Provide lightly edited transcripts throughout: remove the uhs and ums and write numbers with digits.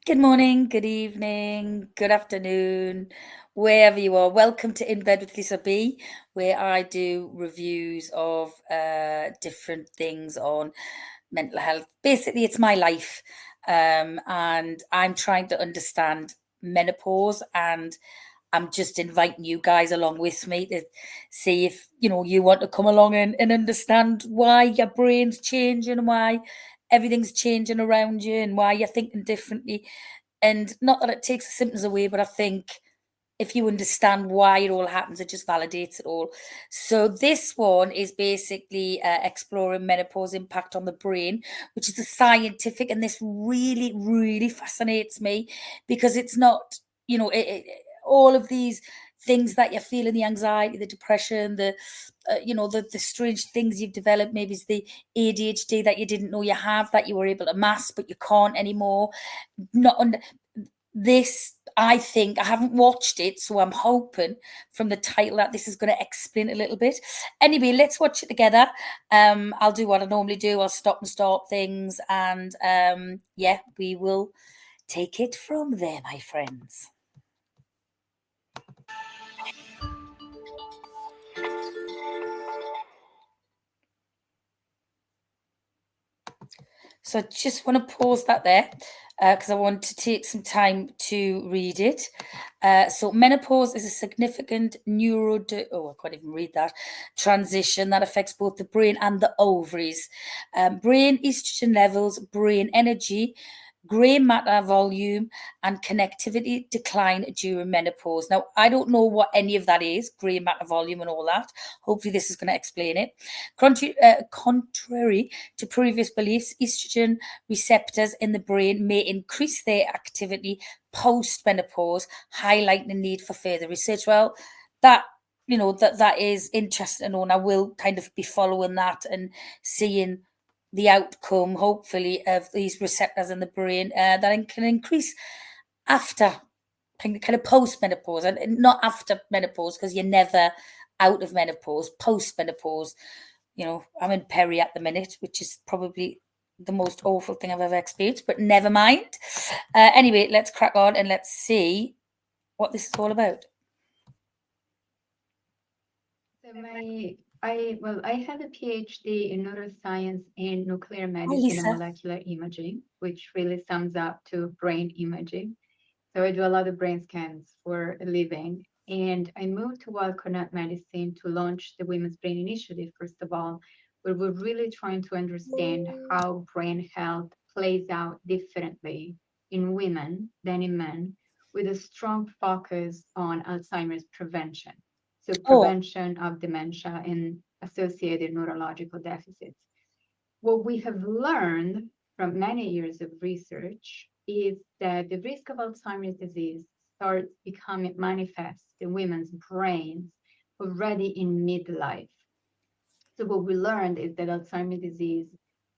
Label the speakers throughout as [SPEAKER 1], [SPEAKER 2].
[SPEAKER 1] Good morning, good evening, good afternoon, wherever you are. Welcome to In Bed with Lisa B, where I do reviews of different things on mental health. Basically, it's my life, and I'm trying to understand menopause, and I'm just inviting you guys along with me to see if you want to come along and understand why your brain's changing and why everything's changing around you and why you're thinking differently. And not that it takes the symptoms away, but I think if you understand why it all happens, it just validates it all. So this one is basically exploring menopause impact on the brain, which is a scientific, and this really, really fascinates me because it's not, all of these things that you're feeling, the anxiety, the depression, the strange things you've developed. Maybe it's the ADHD that you didn't know you have, that you were able to mask, but you can't anymore. Not under this, I think I haven't watched it, so I'm hoping from the title that this is going to explain a little bit. Anyway, let's watch it together. I'll do what I normally do. I'll stop and start things, and yeah, we will take it from there, my friends. So I just want to pause that there because I want to take some time to read it. So menopause is a significant I can't even read that, transition that affects both the brain and the ovaries. Brain estrogen levels, brain energy, grey matter volume, and connectivity decline during menopause. Now, I don't know what any of that is, grey matter volume and all that. Hopefully this is going to explain it. Contrary to previous beliefs, estrogen receptors in the brain may increase their activity post-menopause, highlighting the need for further research. Well, that is interesting to know, and I will kind of be following that and seeing the outcome, hopefully, of these receptors in the brain that can increase after kind of post menopause, and not after menopause because you're never out of menopause. Post menopause, I'm in peri at the minute, which is probably the most awful thing I've ever experienced, but never mind. Anyway, let's crack on and let's see what this is all about.
[SPEAKER 2] So I have a PhD in neuroscience and nuclear
[SPEAKER 1] Hi,
[SPEAKER 2] medicine and
[SPEAKER 1] Lisa.
[SPEAKER 2] molecular imaging, which really sums up to brain imaging. So I do a lot of brain scans for a living. And I moved to Wild Connect Medicine to launch the Women's Brain Initiative, first of all, where we're really trying to understand how brain health plays out differently in women than in men, with a strong focus on Alzheimer's prevention. So
[SPEAKER 1] Oh,
[SPEAKER 2] prevention of dementia and associated neurological deficits. What we have learned from many years of research is that the risk of Alzheimer's disease starts becoming manifest in women's brains already in midlife. So what we learned is that Alzheimer's disease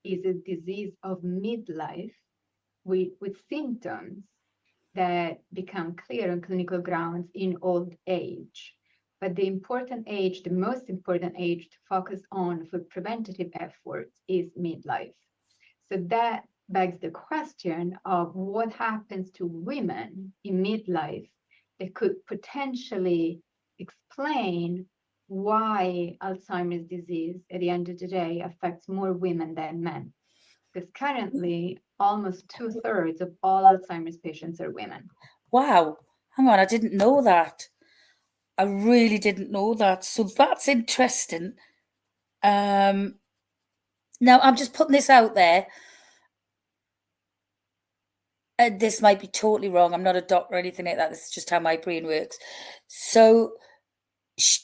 [SPEAKER 2] is a disease of midlife with symptoms that become clear on clinical grounds in old age. But the most important age to focus on for preventative efforts is midlife. So that begs the question of what happens to women in midlife that could potentially explain why Alzheimer's disease at the end of the day affects more women than men. Because currently, almost two-thirds of all Alzheimer's patients are women.
[SPEAKER 1] wow. Hang on, I didn't know that. I really didn't know that. So that's interesting. Um, Now, I'm just putting this out there. This might be totally wrong. I'm not a doctor or anything like that. This is just how my brain works. So, sh-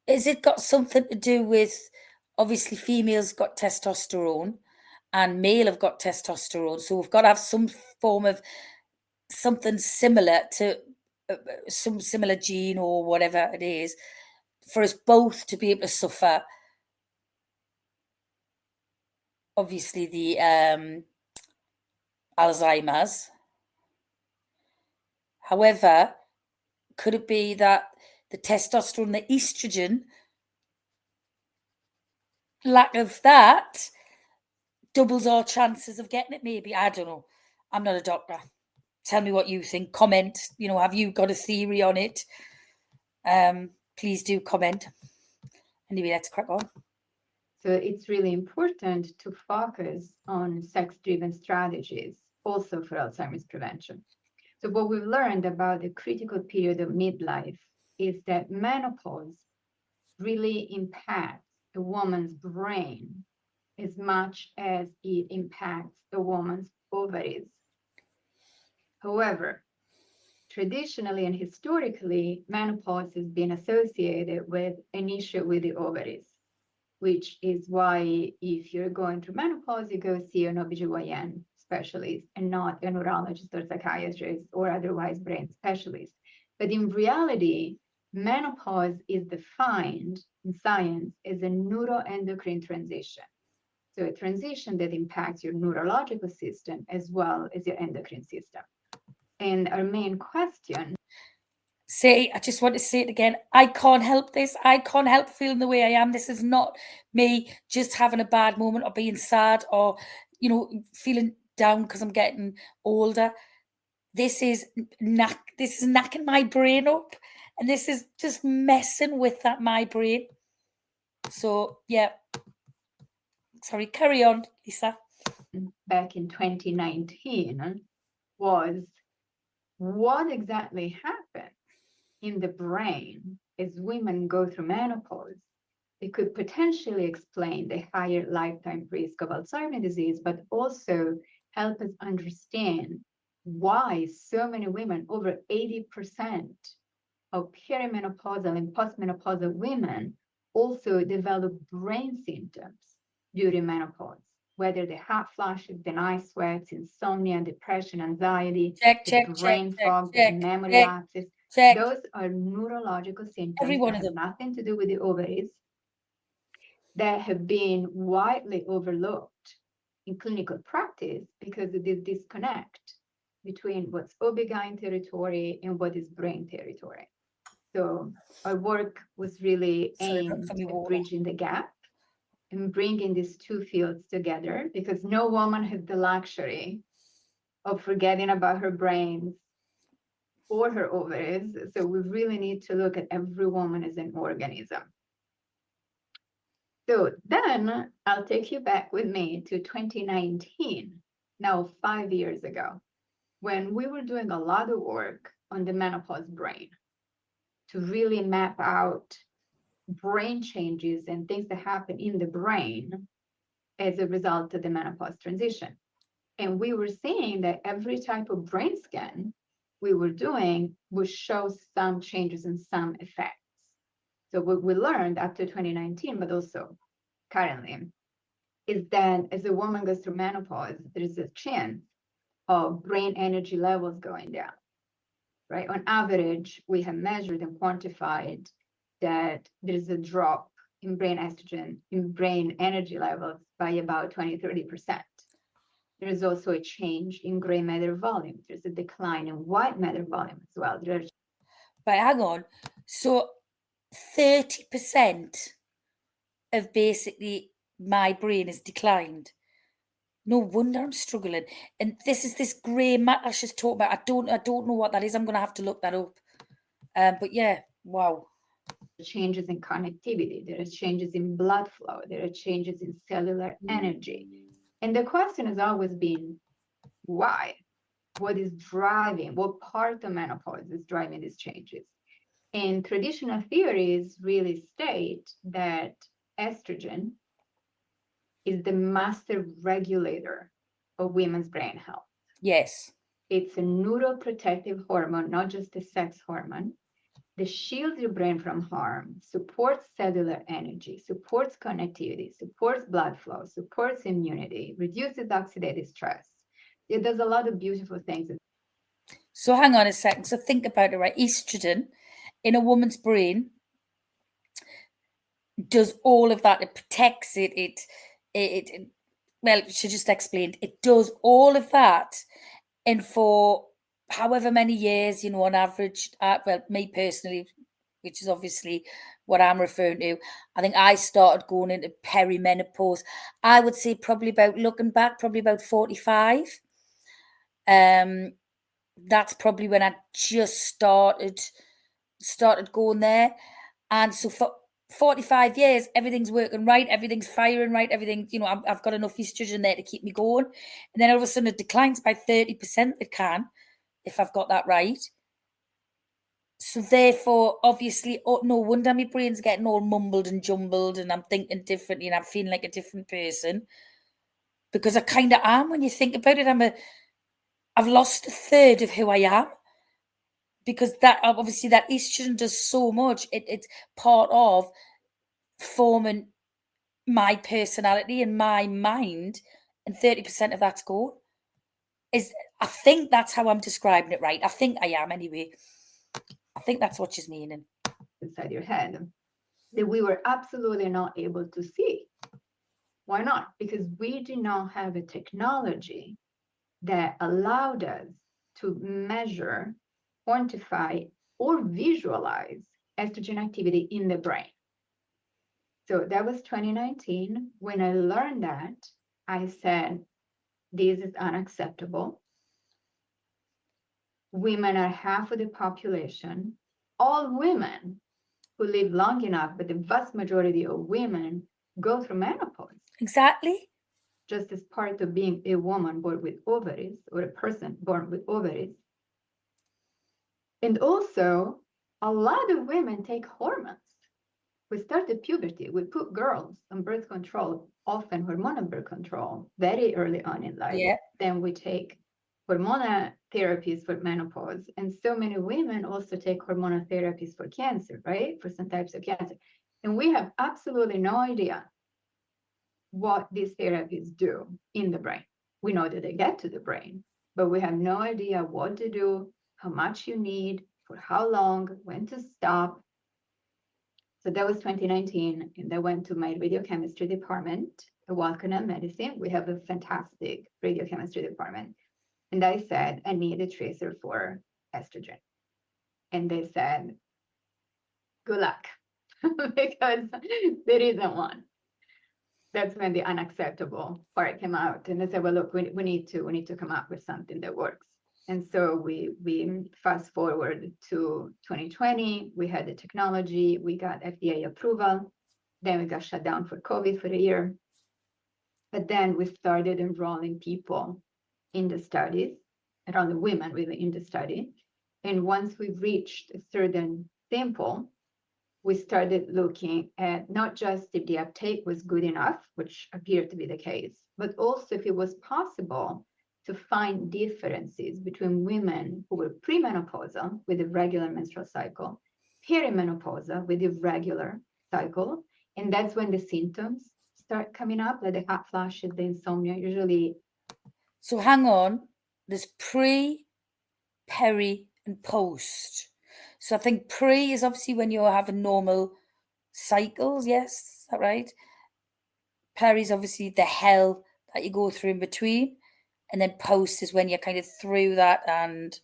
[SPEAKER 1] is it got something to do with, obviously, females got testosterone and male have got testosterone. So we've got to have some form of something similar to some similar gene or whatever it is for us both to be able to suffer, obviously, the Alzheimer's. However, could it be that the testosterone, the estrogen, lack of that doubles our chances of getting it? Maybe, I don't know. I'm not a doctor. Tell me what you think. Comment. Have you got a theory on it? Please do comment. Anyway, let's crack on.
[SPEAKER 2] So it's really important to focus on sex-driven strategies also for Alzheimer's prevention. So what we've learned about the critical period of midlife is that menopause really impacts a woman's brain as much as it impacts a woman's ovaries. However, traditionally and historically, menopause has been associated with an issue with the ovaries, which is why if you're going through menopause, you go see an OBGYN specialist and not a neurologist or psychiatrist or otherwise brain specialist. But in reality, menopause is defined in science as a neuroendocrine transition. So a transition that impacts your neurological system as well as your endocrine system. And our main question.
[SPEAKER 1] I just want to say it again. I can't help this. I can't help feeling the way I am. This is not me just having a bad moment or being sad or, feeling down because I'm getting older. This is knacking my brain up, and this is just messing with my brain. So yeah. Sorry, carry on, Lisa.
[SPEAKER 2] Back in 2019 was what exactly happened in the brain as women go through menopause. It could potentially explain the higher lifetime risk of Alzheimer's disease, but also help us understand why so many women, over 80% of perimenopausal and postmenopausal women, also develop brain symptoms during menopause, whether the hot flashes, the night sweats, insomnia, depression, anxiety, brain fog, memory lapses. Those are neurological symptoms that have nothing to do with the ovaries, that have been widely overlooked in clinical practice because of this disconnect between what's OB/GYN territory and what is brain territory. So our work was really aimed at bridging the gap and bringing these two fields together, because no woman has the luxury of forgetting about her brains or her ovaries. So we really need to look at every woman as an organism. So then I'll take you back with me to 2019, now 5 years ago, when we were doing a lot of work on the menopause brain to really map out brain changes and things that happen in the brain as a result of the menopause transition. And we were seeing that every type of brain scan we were doing would show some changes and some effects. So what we learned after 2019, but also currently, is that as a woman goes through menopause, there's a chance of brain energy levels going down, right? On average, we have measured and quantified that there's a drop in brain estrogen, in brain energy levels by about 20-30%. There is also a change in gray matter volume. There's a decline in white matter volume as well.
[SPEAKER 1] But hang on. So 30% of basically my brain has declined. No wonder I'm struggling. And this is this grey matter she's talking about. I don't know what that is. I'm going to have to look that up. But yeah, wow.
[SPEAKER 2] Changes in connectivity. There are changes in blood flow. There are changes in cellular energy. And the question has always been, why? What is driving? What part of menopause is driving these changes? And traditional theories really state that estrogen is the master regulator of women's brain health.
[SPEAKER 1] Yes.
[SPEAKER 2] It's a neuroprotective hormone, not just a sex hormone, that shields your brain from harm, supports cellular energy, supports connectivity, supports blood flow, supports immunity, reduces oxidative stress. It does a lot of beautiful things.
[SPEAKER 1] So hang on a second. So think about it, right? Estrogen in a woman's brain does all of that. It protects it. It well, she just explained. It does all of that, and for however many years, on average, well, me personally, which is obviously what I'm referring to, I think I started going into perimenopause. I would say probably about, looking back, probably about 45. That's probably when I just started going there. And so for 45 years, everything's working right, everything's firing right, everything, I've got enough estrogen there to keep me going. And then all of a sudden it declines by 30%. It can, if I've got that right. So therefore, obviously, no wonder my brain's getting all mumbled and jumbled and I'm thinking differently and I'm feeling like a different person. Because I kind of am when you think about it. I've lost a third of who I am. Because that obviously that estrogen does so much. It's part of forming my personality and my mind, and 30% of that's gone. I think that's how I'm describing it, right? I think I am anyway. I think that's what she's meaning.
[SPEAKER 2] Inside your head that we were absolutely not able to see. Why not? Because we did not have a technology that allowed us to measure, quantify, or visualize estrogen activity in the brain. So that was 2019. When I learned that, I said, this is unacceptable. Women are half of the population. All women who live long enough, but the vast majority of women go through menopause.
[SPEAKER 1] Exactly.
[SPEAKER 2] Just as part of being a woman born with ovaries or a person born with ovaries. And also, a lot of women take hormones. We started puberty. We put girls on birth control, often hormonal birth control, very early on in life.
[SPEAKER 1] Yeah.
[SPEAKER 2] Then we take hormonal therapies for menopause. And so many women also take hormonal therapies for cancer, right? For some types of cancer. And we have absolutely no idea what these therapies do in the brain. We know that they get to the brain, but we have no idea what to do, how much you need, for how long, when to stop. So that was 2019, and I went to my radiochemistry department at Walcott Medicine. We have a fantastic radiochemistry department. And I said, I need a tracer for estrogen. And they said, good luck, because there isn't one. That's when the unacceptable part came out. And they said, well, look, we need to come up with something that works. And so we fast forward to 2020, we had the technology, we got FDA approval, then we got shut down for COVID for a year. But then we started enrolling people in the studies, around the women really in the study. And once we reached a certain sample, we started looking at not just if the uptake was good enough, which appeared to be the case, but also if it was possible to find differences between women who were premenopausal with a regular menstrual cycle, perimenopausal with a regular cycle. And that's when the symptoms start coming up, like the hot flashes, the insomnia, usually.
[SPEAKER 1] So hang on, there's pre, peri, and post. So I think pre is obviously when you're having normal cycles, yes, is that right? Peri is obviously the hell that you go through in between. And then post is when you're kind of through that, and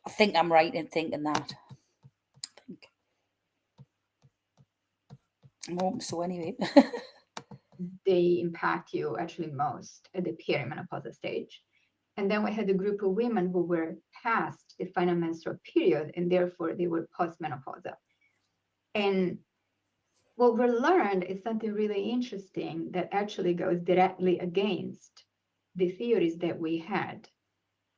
[SPEAKER 1] I think I'm right in thinking that. I'm hoping so anyway.
[SPEAKER 2] They impact you actually most at the perimenopausal stage. And then we had a group of women who were past the final menstrual period, and therefore they were postmenopausal. And what we learned is something really interesting that actually goes directly against the theories that we had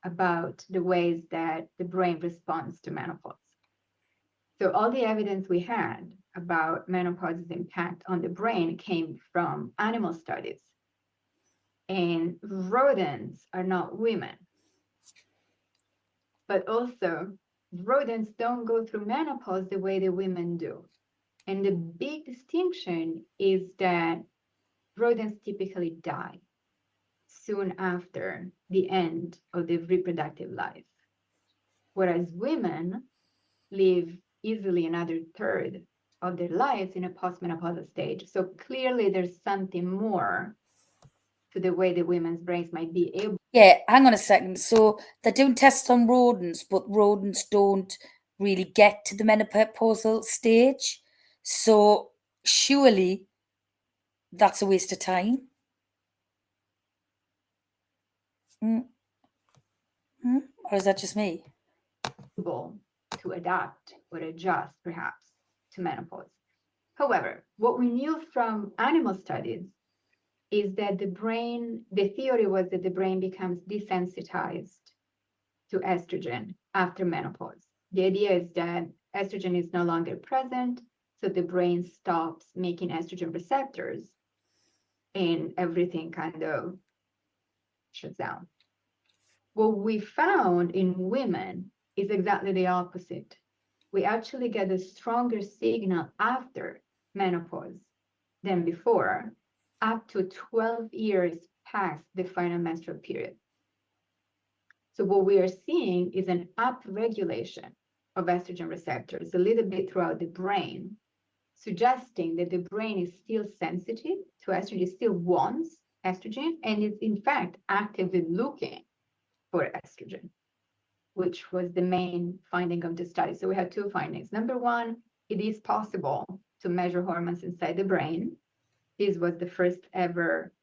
[SPEAKER 2] about the ways that the brain responds to menopause. So all the evidence we had about menopause's impact on the brain came from animal studies. And rodents are not women. But also, rodents don't go through menopause the way the women do. And the big distinction is that rodents typically die soon after the end of their reproductive life, whereas women live easily another third of their lives in a postmenopausal stage. So clearly there's something more to the way the women's brains might be able.
[SPEAKER 1] Yeah, hang on a second. So they're doing tests on rodents, but rodents don't really get to the menopausal stage. So surely that's a waste of time. Mm. Or is that just me?
[SPEAKER 2] Able to adapt or adjust, perhaps, to menopause. However, what we knew from animal studies is that the theory was that the brain becomes desensitized to estrogen after menopause. The idea is that estrogen is no longer present, so the brain stops making estrogen receptors and everything kind of shuts down. What we found in women is exactly the opposite. We actually get a stronger signal after menopause than before, up to 12 years past the final menstrual period. So what we are seeing is an upregulation of estrogen receptors a little bit throughout the brain, suggesting that the brain is still sensitive to estrogen, it still wants estrogen, and is in fact actively looking for estrogen, which was the main finding of the study. So we had two findings. Number one, it is possible to measure hormones inside the brain. This was the first ever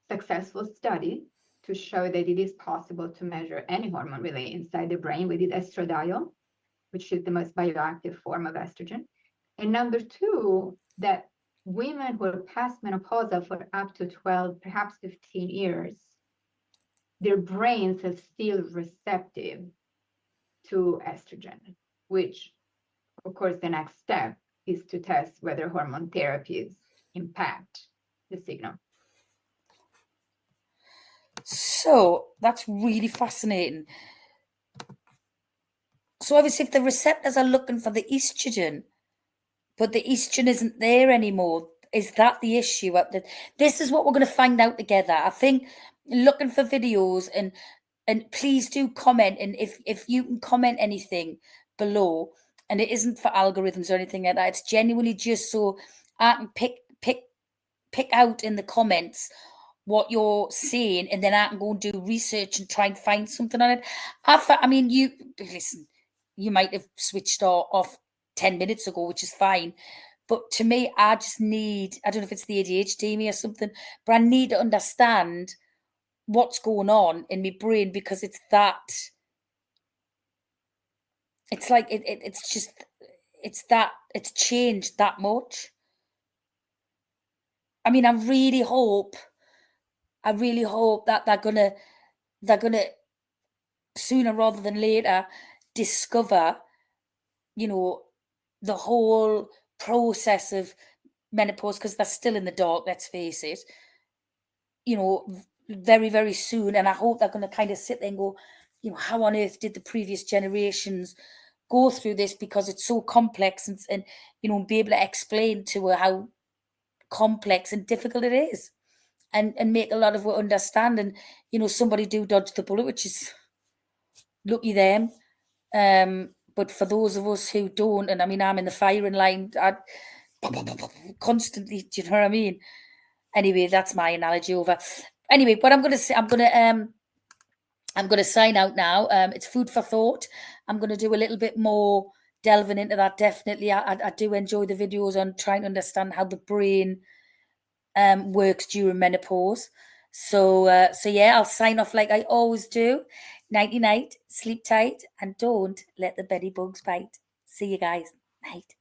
[SPEAKER 2] successful study to show that it is possible to measure any hormone really inside the brain. We did estradiol, which is the most bioactive form of estrogen. And number two, that women who are past menopausal for up to 12, perhaps 15 years, their brains are still receptive to estrogen, which, of course, the next step is to test whether hormone therapies impact the signal.
[SPEAKER 1] So that's really fascinating. So obviously, if the receptors are looking for the estrogen, but the estrogen isn't there anymore, is that the issue? This is what we're going to find out together. I think looking for videos and please do comment, and if you can comment anything below, and it isn't for algorithms or anything like that. It's genuinely just so I can pick out in the comments what you're saying, and then I can go and do research and try and find something on it. I mean, you listen. You might have switched off 10 minutes ago, which is fine. But to me, I just need, I don't know if it's the ADHD in me or something, but I need to understand what's going on in my brain, because it's that, it's like, it's just, it's changed that much. I mean, I really hope that they're gonna sooner rather than later discover, you know, the whole process of menopause, because they're still in the dark, let's face it, you know, very, very soon. And I hope they're going to kind of sit there and go, you know, how on earth did the previous generations go through this? Because it's so complex, and you know, be able to explain to her how complex and difficult it is, and make a lot of her understand. And, you know, somebody do dodge the bullet, which is lucky them. But for those of us who don't, and I mean, I'm in the firing line, I constantly, do you know what I mean? Anyway, that's my analogy over. Anyway, what I'm going to say, I'm going to sign out now. It's food for thought. I'm going to do a little bit more delving into that. Definitely, I do enjoy the videos on trying to understand how the brain works during menopause. So yeah, I'll sign off like I always do. Nighty night, sleep tight, and don't let the beddy bugs bite. See you guys. Night.